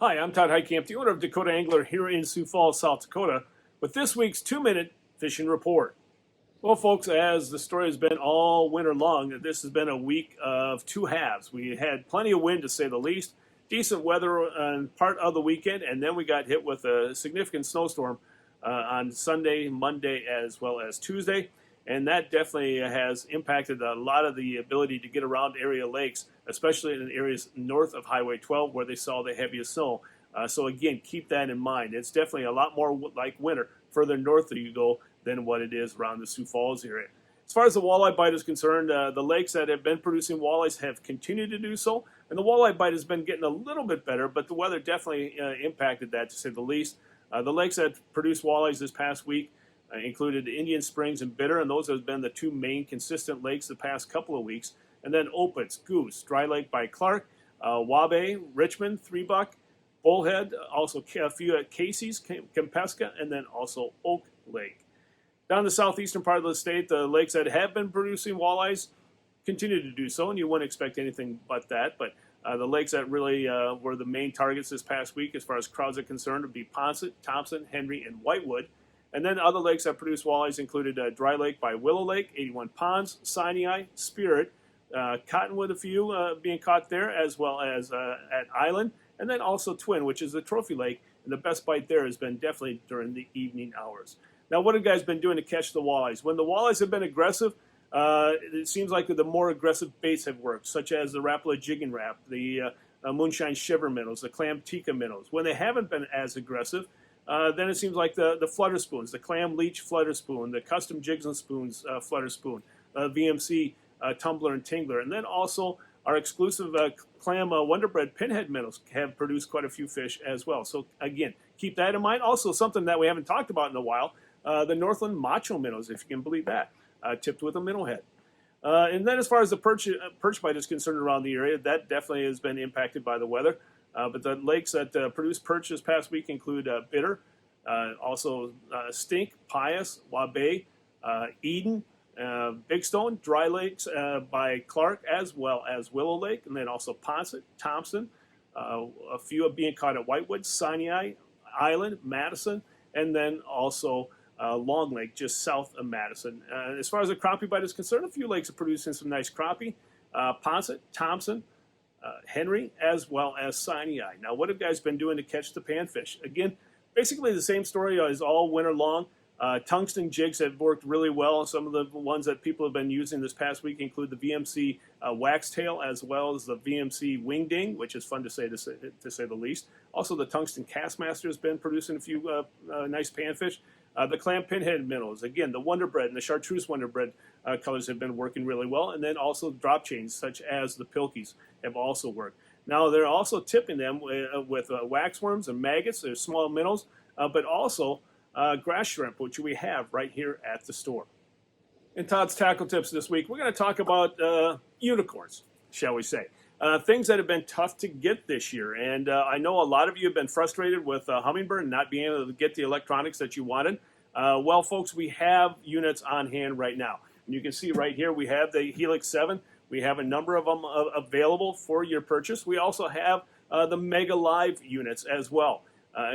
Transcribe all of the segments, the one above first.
Hi, I'm Todd Heitkamp, the owner of Dakota Angler here in Sioux Falls, South Dakota, with this week's 2-minute fishing report. Well, folks, as the story has been all winter long, this has been a week of two halves. We had plenty of wind, to say the least, decent weather on part of the weekend, and then we got hit with a significant snowstorm on Sunday, Monday, as well as Tuesday. And that definitely has impacted a lot of the ability to get around area lakes, especially in areas north of Highway 12 where they saw the heaviest snow. So again, keep that in mind. It's definitely a lot more like winter further north you go than what it is around the Sioux Falls area. As far as the walleye bite is concerned, the lakes that have been producing walleyes have continued to do so, and the walleye bite has been getting a little bit better, but the weather definitely impacted that, to say the least. The lakes that produced walleyes this past week included Indian Springs and Bitter, and those have been the two main consistent lakes the past couple of weeks. And then Opitz, Goose, Dry Lake by Clark, Wabe, Richmond, Three Buck, Bullhead, also a few at Casey's, Kempeska, and then also Oak Lake. Down the southeastern part of the state, the lakes that have been producing walleyes continue to do so, and you wouldn't expect anything but that. But the lakes that really were the main targets this past week as far as crowds are concerned would be Ponset, Thompson, Henry, and Whitewood. And then other lakes that produce walleyes included Dry Lake by Willow Lake, 81 Ponds, Sinai, Spirit, Cottonwood, a few being caught there, as well as at Island, and then also Twin, which is the trophy lake. And the best bite there has been definitely during the evening hours. Now, what have you guys been doing to catch the walleyes? When the walleyes have been aggressive, it seems like the more aggressive baits have worked, such as the Rapala Jigging Rap, the Moonshine Shiver minnows, the Clam Tika minnows. When they haven't been as aggressive, then it seems like the flutter spoons, the Clam Leech flutter spoon, the Custom Jigs and Spoons flutter spoon, VMC tumbler and tingler, and then also our exclusive Clam Wonderbread pinhead minnows have produced quite a few fish as well. So again, keep that in mind. Also, something that we haven't talked about in a while, the Northland Macho minnows, if you can believe that, tipped with a minnow head. And then as far as the perch bite is concerned around the area, that definitely has been impacted by the weather. But the lakes that produced perch this past week include Bitter, also Stink, Pius, Wabe, Eden, Big Stone, Dry Lakes by Clark, as well as Willow Lake, and then also Ponset, Thompson, a few are being caught at Whitewood, Sinai, Island, Madison, and then also Long Lake, just south of Madison. As far as the crappie bite is concerned, a few lakes are producing some nice crappie. Ponset, Thompson, Henry, as well as Sinai. Now, what have you guys been doing to catch the panfish? Again, basically the same story as all winter long. Tungsten jigs have worked really well. Some of the ones that people have been using this past week include the VMC Waxtail, as well as the VMC Wing Ding, which is fun to say the least. Also, the Tungsten Castmaster has been producing a few nice panfish. The Clam Pinhead minnows, again, the Wonder Bread and the Chartreuse Wonder Bread colors have been working really well. And then also drop chains, such as the Pilkies, have also worked. Now, they're also tipping them with waxworms and maggots. They're small minnows, but also grass shrimp, which we have right here at the store. In Todd's Tackle Tips this week, we're going to talk about unicorns, shall we say. Things that have been tough to get this year. And I know a lot of you have been frustrated with Humminbird and not being able to get the electronics that you wanted. Well, folks, we have units on hand right now. And you can see right here we have the Helix 7. We have a number of them available for your purchase. We also have the Mega Live units as well.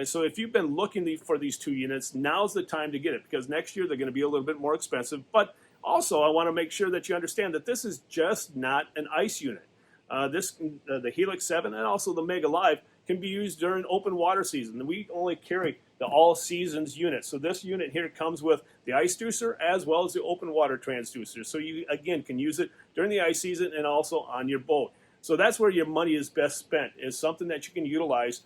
So if you've been looking for these two units, now's the time to get it, because next year they're going to be a little bit more expensive. But also, I want to make sure that you understand that this is just not an ice unit. The Helix 7 and also the Mega Live can be used during open water season. We only carry the all seasons unit. So this unit here comes with the ice deucer as well as the open water transducer. So you, again, can use it during the ice season and also on your boat. So that's where your money is best spent, is something that you can utilize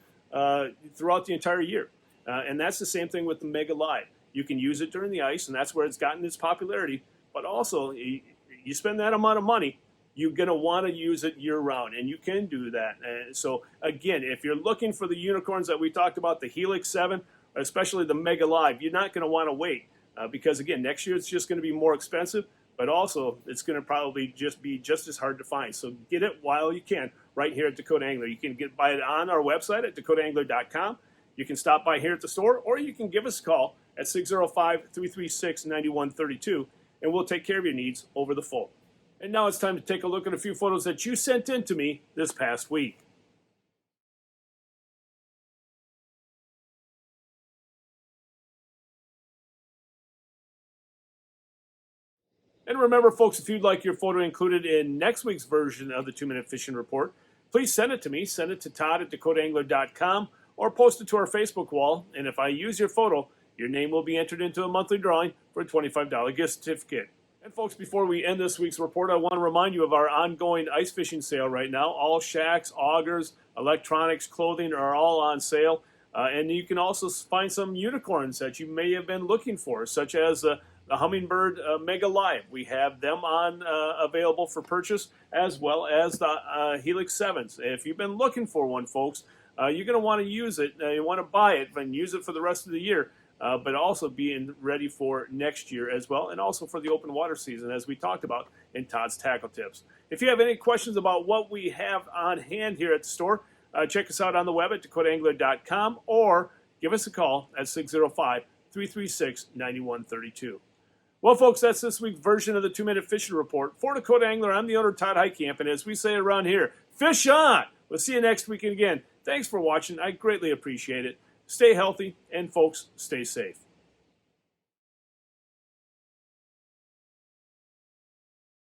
throughout the entire year. And that's the same thing with the Mega Live. You can use it during the ice, and that's where it's gotten its popularity. But also, you spend that amount of money, you're going to want to use it year-round, and you can do that. And so, again, if you're looking for the unicorns that we talked about, the Helix 7, especially the Mega Live, you're not going to want to wait because, again, next year it's just going to be more expensive, but also it's going to probably be just as hard to find. So get it while you can right here at Dakota Angler. You can buy it on our website at dakotaangler.com. You can stop by here at the store, or you can give us a call at 605-336-9132, and we'll take care of your needs over the phone. And now it's time to take a look at a few photos that you sent in to me this past week. And remember, folks, if you'd like your photo included in next week's version of the 2-Minute Fishing Report, please send it to me. Send it to todd@dakotaangler.com or post it to our Facebook wall. And if I use your photo, your name will be entered into a monthly drawing for a $25 gift certificate. And folks, before we end this week's report, I want to remind you of our ongoing ice fishing sale right now. All shacks, augers, electronics, clothing are all on sale. And you can also find some unicorns that you may have been looking for, such as the Humminbird Mega Live. We have them on available for purchase, as well as the Helix 7s. If you've been looking for one, folks, you're going to want to use it. You want to buy it and use it for the rest of the year, but also being ready for next year as well, and also for the open water season, as we talked about in Todd's Tackle Tips. If you have any questions about what we have on hand here at the store, check us out on the web at dakotaangler.com or give us a call at 605-336-9132. Well, folks, that's this week's version of the 2-Minute Fishing Report. For Dakota Angler, I'm the owner, Todd Heitkamp, and as we say around here, fish on! We'll see you next week again. Thanks for watching. I greatly appreciate it. Stay healthy, and folks, stay safe.